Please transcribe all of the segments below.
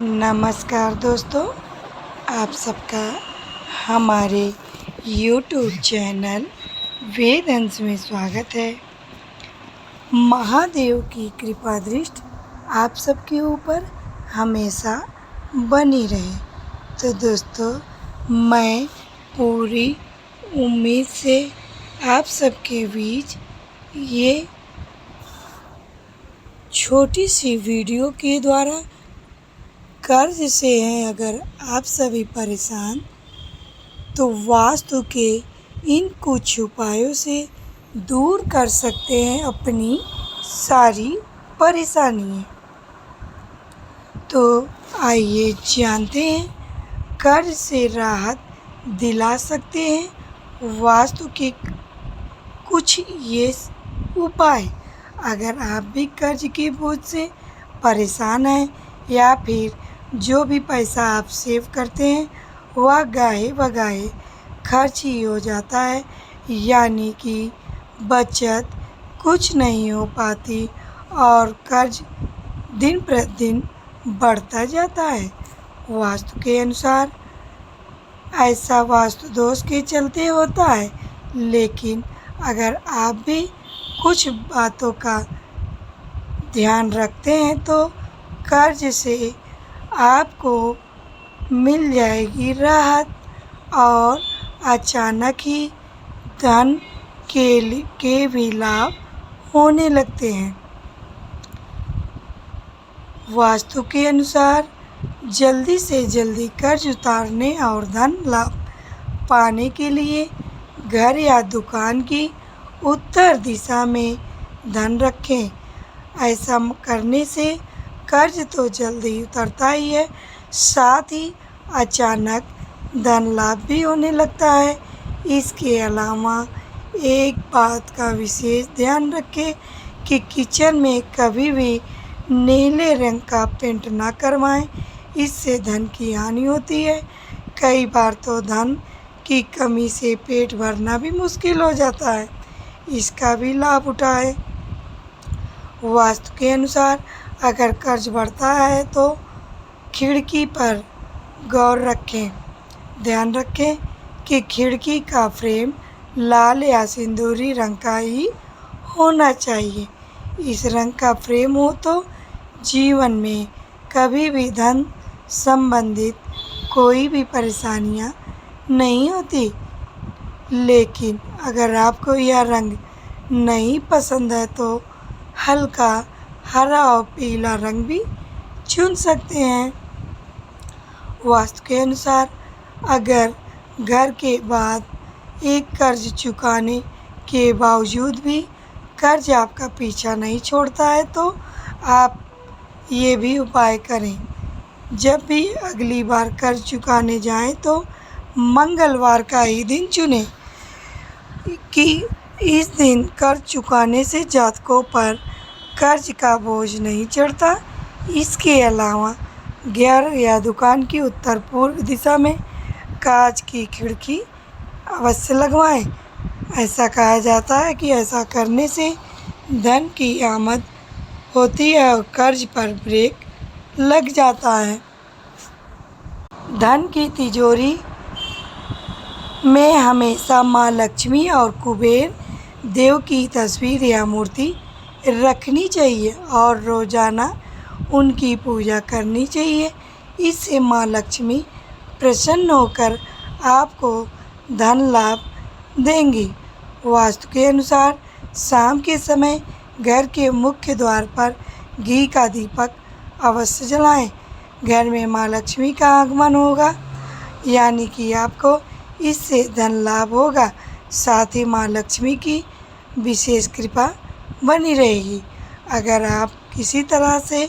नमस्कार दोस्तों, आप सबका हमारे YouTube चैनल वेदंश में स्वागत है। महादेव की कृपा दृष्टि आप सबके ऊपर हमेशा बनी रहे। तो दोस्तों, मैं पूरी उम्मीद से आप सबके बीच ये छोटी सी वीडियो के द्वारा कर्ज से हैं अगर आप सभी परेशान, तो वास्तु के इन कुछ उपायों से दूर कर सकते हैं अपनी सारी परेशानियाँ। तो आइए जानते हैं कर्ज से राहत दिला सकते हैं वास्तु के कुछ ये उपाय। अगर आप भी कर्ज के बोझ से परेशान हैं या फिर जो भी पैसा आप सेव करते हैं वह गाहे बगाहे खर्च ही हो जाता है, यानी कि बचत कुछ नहीं हो पाती और कर्ज दिन प्रतिदिन बढ़ता जाता है। वास्तु के अनुसार ऐसा वास्तु दोष के चलते होता है, लेकिन अगर आप भी कुछ बातों का ध्यान रखते हैं तो कर्ज से आपको मिल जाएगी राहत और अचानक ही धन के भी लाभ होने लगते हैं। वास्तु के अनुसार जल्दी से जल्दी कर्ज उतारने और धन लाभ पाने के लिए घर या दुकान की उत्तर दिशा में धन रखें। ऐसा करने से कर्ज तो जल्दी उतरता ही है, साथ ही अचानक धन लाभ भी होने लगता है। इसके अलावा एक बात का विशेष ध्यान रखें कि किचन में कभी भी नीले रंग का पेंट ना करवाएं, इससे धन की हानि होती है। कई बार तो धन की कमी से पेट भरना भी मुश्किल हो जाता है, इसका भी लाभ उठाएं। वास्तु के अनुसार अगर कर्ज बढ़ता है तो खिड़की पर गौर रखें। ध्यान रखें कि खिड़की का फ्रेम लाल या सिंदूरी रंग का ही होना चाहिए। इस रंग का फ्रेम हो तो जीवन में कभी भी धन संबंधित कोई भी परेशानियां नहीं होती। लेकिन अगर आपको यह रंग नहीं पसंद है तो हल्का हरा और पीला रंग भी चुन सकते हैं। वास्तु के अनुसार अगर घर के बाद एक कर्ज चुकाने के बावजूद भी कर्ज आपका पीछा नहीं छोड़ता है तो आप ये भी उपाय करें। जब भी अगली बार कर्ज चुकाने जाएं तो मंगलवार का ही दिन चुनें कि इस दिन कर्ज चुकाने से जातकों पर कर्ज का बोझ नहीं चढ़ता। इसके अलावा घर या दुकान की उत्तर पूर्व दिशा में कांच की खिड़की अवश्य लगवाएं। ऐसा कहा जाता है कि ऐसा करने से धन की आमद होती है और कर्ज पर ब्रेक लग जाता है। धन की तिजोरी में हमेशा माँ लक्ष्मी और कुबेर देव की तस्वीर या मूर्ति रखनी चाहिए और रोजाना उनकी पूजा करनी चाहिए। इससे माँ लक्ष्मी प्रसन्न होकर आपको धन लाभ देंगी। वास्तु के अनुसार शाम के समय घर के मुख्य द्वार पर घी का दीपक अवश्य जलाएं। घर में माँ लक्ष्मी का आगमन होगा, यानी कि आपको इससे धन लाभ होगा। साथ ही माँ लक्ष्मी की विशेष कृपा बनी रहेगी। अगर आप किसी तरह से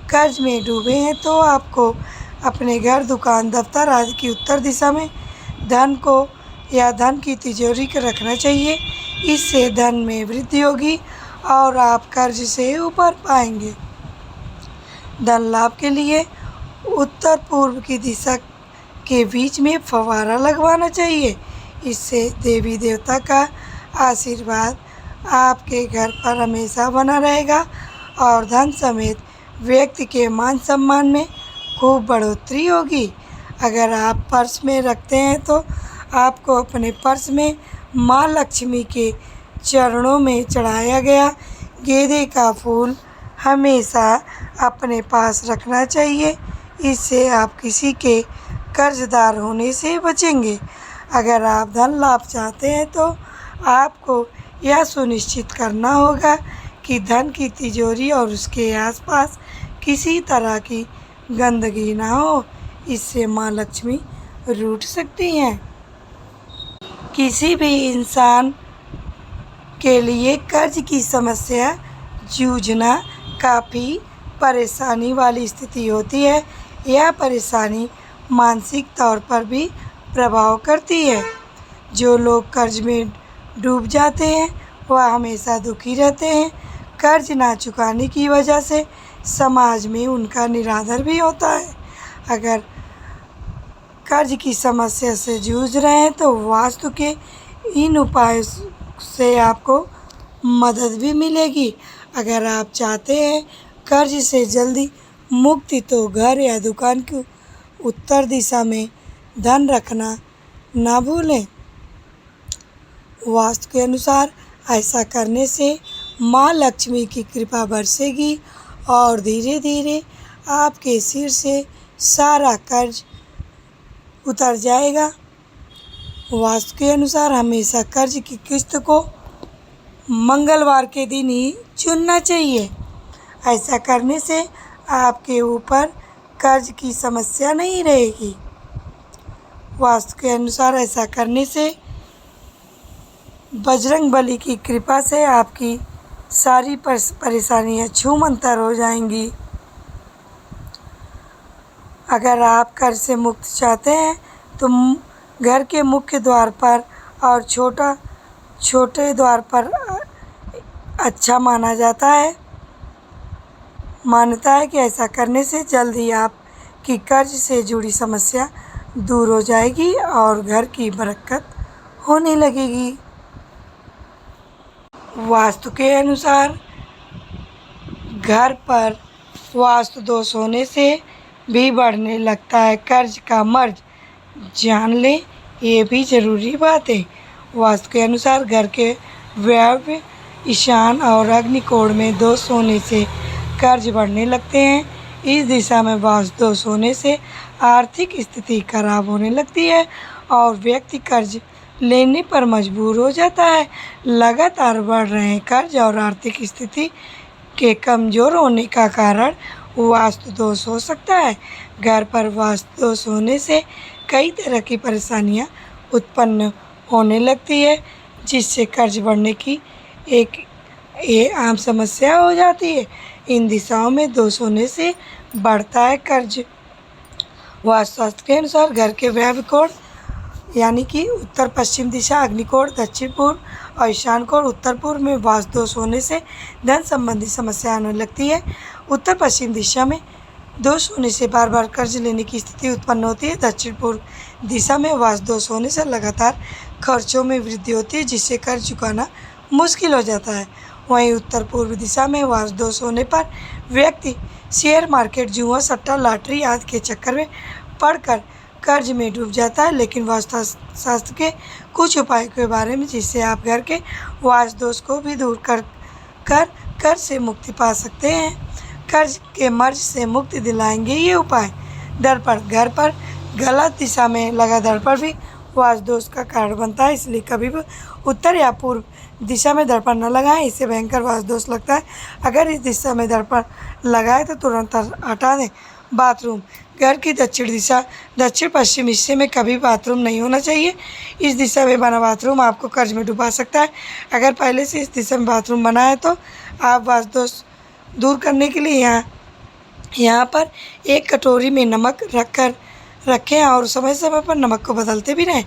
कर्ज में डूबे हैं तो आपको अपने घर, दुकान, दफ्तर आदि की उत्तर दिशा में धन को या धन की तिजोरी को रखना चाहिए। इससे धन में वृद्धि होगी और आप कर्ज से उबर पाएंगे। धन लाभ के लिए उत्तर पूर्व की दिशा के बीच में फव्वारा लगवाना चाहिए। इससे देवी देवता का आशीर्वाद आपके घर पर हमेशा बना रहेगा और धन समेत व्यक्ति के मान सम्मान में खूब बढ़ोतरी होगी। अगर आप पर्स में रखते हैं तो आपको अपने पर्स में माँ लक्ष्मी के चरणों में चढ़ाया गया गेंदे का फूल हमेशा अपने पास रखना चाहिए। इससे आप किसी के कर्जदार होने से बचेंगे। अगर आप धन लाभ चाहते हैं तो आपको यह सुनिश्चित करना होगा कि धन की तिजोरी और उसके आसपास किसी तरह की गंदगी ना हो, इससे माँ लक्ष्मी रूठ सकती हैं। किसी भी इंसान के लिए कर्ज की समस्या जूझना काफ़ी परेशानी वाली स्थिति होती है। यह परेशानी मानसिक तौर पर भी प्रभाव करती है। जो लोग कर्ज में डूब जाते हैं वह हमेशा दुखी रहते हैं। कर्ज ना चुकाने की वजह से समाज में उनका निरादर भी होता है। अगर कर्ज की समस्या से जूझ रहे हैं तो वास्तु के इन उपायों से आपको मदद भी मिलेगी। अगर आप चाहते हैं कर्ज से जल्दी मुक्ति तो घर या दुकान की उत्तर दिशा में धन रखना ना भूलें। वास्तु के अनुसार ऐसा करने से माँ लक्ष्मी की कृपा बरसेगी और धीरे धीरे आपके सिर से सारा कर्ज उतर जाएगा। वास्तु के अनुसार हमेशा कर्ज की किस्त को मंगलवार के दिन ही चुनना चाहिए। ऐसा करने से आपके ऊपर कर्ज की समस्या नहीं रहेगी। वास्तु के अनुसार ऐसा करने से बजरंग बली की कृपा से आपकी सारी परेशानियां छूमंतर हो जाएंगी। अगर आप कर्ज से मुक्त चाहते हैं तो घर के मुख्य द्वार पर और छोटे द्वार पर अच्छा माना जाता है। मान्यता है कि ऐसा करने से जल्द ही आपकी कर्ज से जुड़ी समस्या दूर हो जाएगी और घर की बरकत होने लगेगी। वास्तु के अनुसार घर पर वास्तु दोष होने से भी बढ़ने लगता है कर्ज का मर्ज। जान लें, ये भी ज़रूरी बात है। वास्तु के अनुसार घर के वायव्य, ईशान और अग्निकोण में दोष होने से कर्ज बढ़ने लगते हैं। इस दिशा में वास्तु दोष होने से आर्थिक स्थिति खराब होने लगती है और व्यक्ति कर्ज लेने पर मजबूर हो जाता है। लगातार बढ़ रहे कर्ज और आर्थिक स्थिति के कमज़ोर होने का कारण वास्तु दोष हो सकता है। घर पर वास्तु दोष होने से कई तरह की परेशानियां उत्पन्न होने लगती है, जिससे कर्ज बढ़ने की ये आम समस्या हो जाती है। इन दिशाओं में दोष होने से बढ़ता है कर्ज। वास्तुशास्त्र के अनुसार घर के वायव्य कोण यानी कि उत्तर पश्चिम दिशा, अग्निकोण दक्षिण पूर्व और ईशान कोण उत्तर पूर्व में वास्तु दोष होने से धन संबंधी समस्या आने लगती है। उत्तर पश्चिम दिशा में दोष होने से बार बार कर्ज लेने की स्थिति उत्पन्न होती है। दक्षिण पूर्व दिशा में वास्तु दोष होने से लगातार खर्चों में वृद्धि होती है, जिससे कर्ज चुकाना मुश्किल हो जाता है। वहीं उत्तर पूर्व दिशा में वास्तु दोष होने पर व्यक्ति शेयर मार्केट, जुआ, सट्टा, लॉटरी आदि के चक्कर में पड़कर कर्ज में डूब जाता है। लेकिन वास्तुशास्त्र के कुछ उपायों के बारे में जिससे आप घर के वास्तु दोष को भी दूर कर कर्ज से मुक्ति पा सकते हैं। कर्ज के मर्ज से मुक्ति दिलाएंगे ये उपाय। दर्पण घर पर गलत दिशा में लगा दर्पण भी वास्तु दोष का कारण बनता है, इसलिए कभी भी उत्तर या पूर्व दिशा में दर्पण न लगाएं, इससे भयंकर वास्तु दोष लगता है। अगर इस दिशा में दर्पण लगाए तो तुरंत हटा दें। बाथरूम घर की दक्षिण दिशा, दक्षिण पश्चिम हिस्से में कभी बाथरूम नहीं होना चाहिए। इस दिशा में बना बाथरूम आपको कर्ज में डुबा सकता है। अगर पहले से इस दिशा में बाथरूम बना है तो आप वास्तु दोष दूर करने के लिए यहाँ पर एक कटोरी में नमक रखें और समय समय पर नमक को बदलते भी रहें।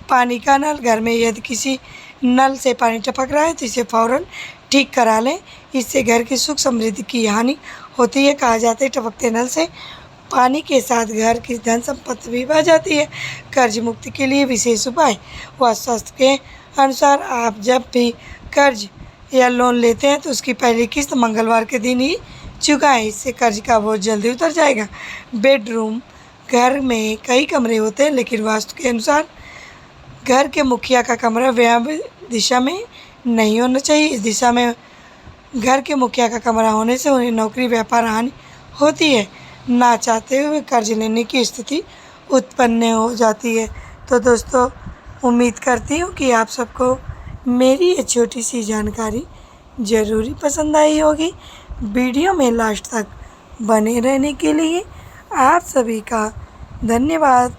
पानी का नल घर में यदि किसी नल से पानी टपक रहा है तो इसे फ़ौरन ठीक करा लें, इससे घर की सुख समृद्धि की हानि होती है। कहा जाता है टपकते नल से पानी के साथ घर की धन संपत्ति भी बढ़ जाती है। कर्ज मुक्ति के लिए विशेष उपाय। वास्तुशास्त्र के अनुसार आप जब भी कर्ज या लोन लेते हैं तो उसकी पहली किस्त मंगलवार के दिन ही चुका है, इससे कर्ज का बोझ जल्दी उतर जाएगा। बेडरूम, घर में कई कमरे होते हैं, लेकिन वास्तु के अनुसार घर के मुखिया का कमरा व्यायाम दिशा में नहीं होना चाहिए। इस दिशा में घर के मुखिया का कमरा होने से उन्हें नौकरी, व्यापार हानि होती है। ना चाहते हुए कर्ज लेने की स्थिति उत्पन्न हो जाती है। तो दोस्तों, उम्मीद करती हूँ कि आप सबको मेरी ये छोटी सी जानकारी ज़रूरी पसंद आई होगी। वीडियो में लास्ट तक बने रहने के लिए आप सभी का धन्यवाद।